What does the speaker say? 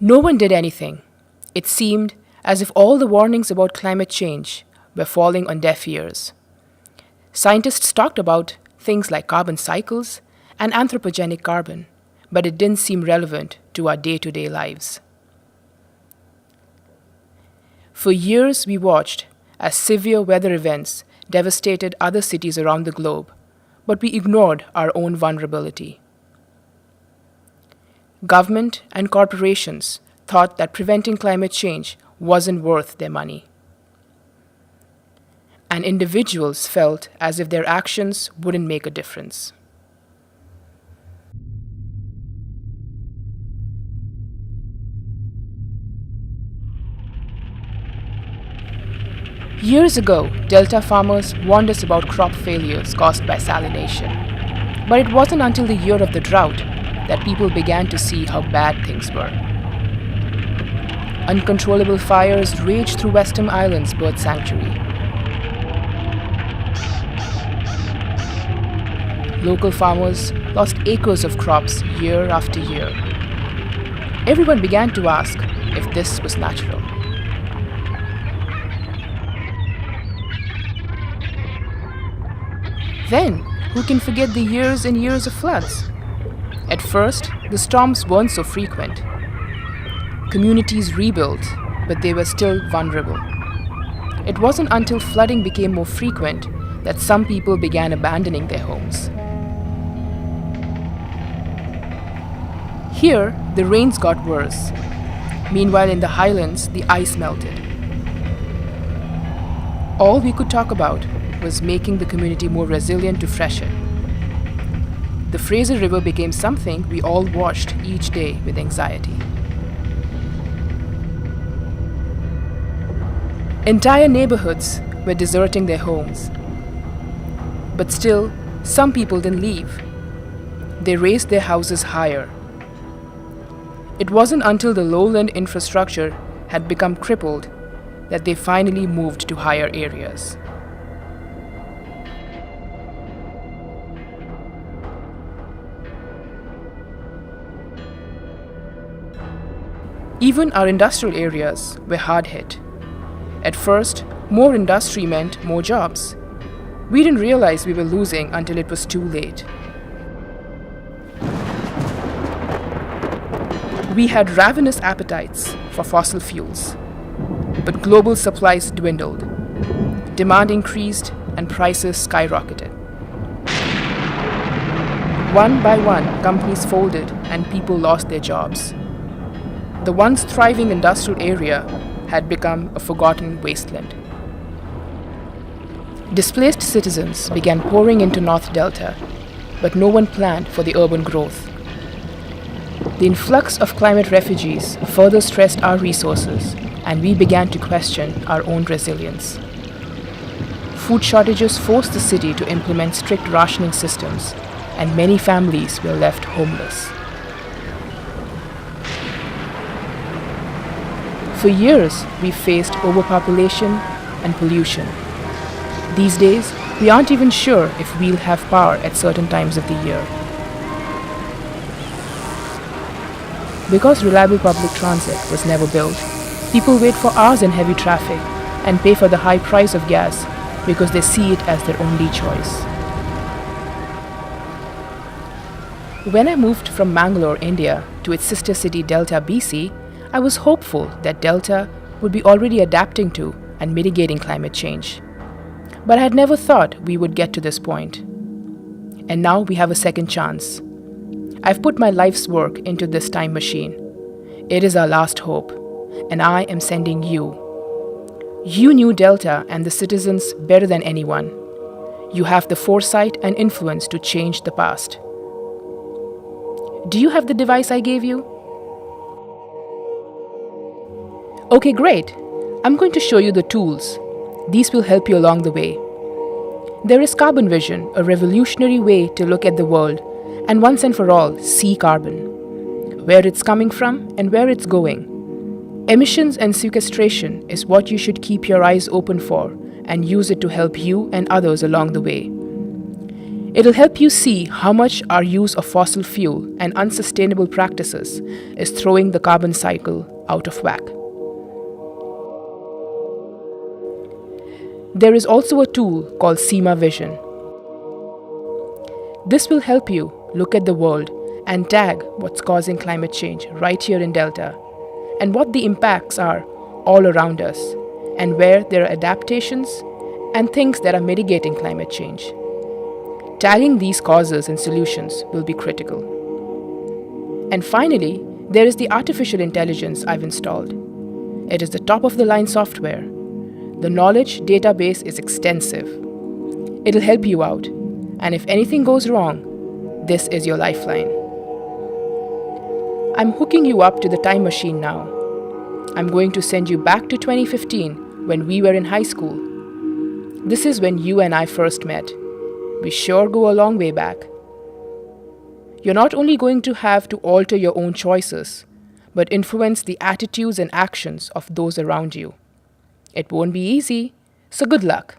No one did anything. It seemed as if all the warnings about climate change were falling on deaf ears. Scientists talked about things like carbon cycles and anthropogenic carbon, but it didn't seem relevant to our day-to-day lives. For years, we watched as severe weather events devastated other cities around the globe, but we ignored our own vulnerability. Government and corporations thought that preventing climate change wasn't worth their money. And individuals felt as if their actions wouldn't make a difference. Years ago, Delta farmers warned us about crop failures caused by salination. But it wasn't until the year of the drought that people began to see how bad things were. Uncontrollable fires raged through Western Island's bird sanctuary. Local farmers lost acres of crops year after year. Everyone began to ask if this was natural. Then, who can forget the years and years of floods? At first, the storms weren't so frequent. Communities rebuilt, but they were still vulnerable. It wasn't until flooding became more frequent that some people began abandoning their homes. Here, the rains got worse. Meanwhile, in the highlands, the ice melted. All we could talk about was making the community more resilient to freshet. The Fraser River became something we all watched each day with anxiety. Entire neighborhoods were deserting their homes. But still, some people didn't leave. They raised their houses higher. It wasn't until the lowland infrastructure had become crippled that they finally moved to higher areas. Even our industrial areas were hard hit. At first, more industry meant more jobs. We didn't realize we were losing until it was too late. We had ravenous appetites for fossil fuels, but global supplies dwindled. Demand increased and prices skyrocketed. One by one, companies folded and people lost their jobs. The once thriving industrial area had become a forgotten wasteland. Displaced citizens began pouring into North Delta, but no one planned for the urban growth. The influx of climate refugees further stressed our resources, and we began to question our own resilience. Food shortages forced the city to implement strict rationing systems, and many families were left homeless. For years, we faced overpopulation and pollution. These days, we aren't even sure if we'll have power at certain times of the year. Because reliable public transit was never built, people wait for hours in heavy traffic and pay for the high price of gas because they see it as their only choice. When I moved from Mangalore, India, to its sister city Delta, BC, I was hopeful that Delta would be already adapting to and mitigating climate change. But I had never thought we would get to this point. And now we have a second chance. I've put my life's work into this time machine. It is our last hope, and I am sending you. You knew Delta and the citizens better than anyone. You have the foresight and influence to change the past. Do you have the device I gave you? Okay, great. I'm going to show you the tools. These will help you along the way. There is carbon vision, a revolutionary way to look at the world and once and for all see carbon, where it's coming from and where it's going. Emissions and sequestration is what you should keep your eyes open for and use it to help you and others along the way. It'll help you see how much our use of fossil fuel and unsustainable practices is throwing the carbon cycle out of whack. There is also a tool called SEMA Vision. This will help you look at the world and tag what's causing climate change right here in Delta and what the impacts are all around us and where there are adaptations and things that are mitigating climate change. Tagging these causes and solutions will be critical. And finally, there is the artificial intelligence I've installed. It is the top of the line software. The knowledge database is extensive. It'll help you out, and if anything goes wrong, this is your lifeline. I'm hooking you up to the time machine now. I'm going to send you back to 2015 when we were in high school. This is when you and I first met. We sure go a long way back. You're not only going to have to alter your own choices, but influence the attitudes and actions of those around you. It won't be easy, so good luck.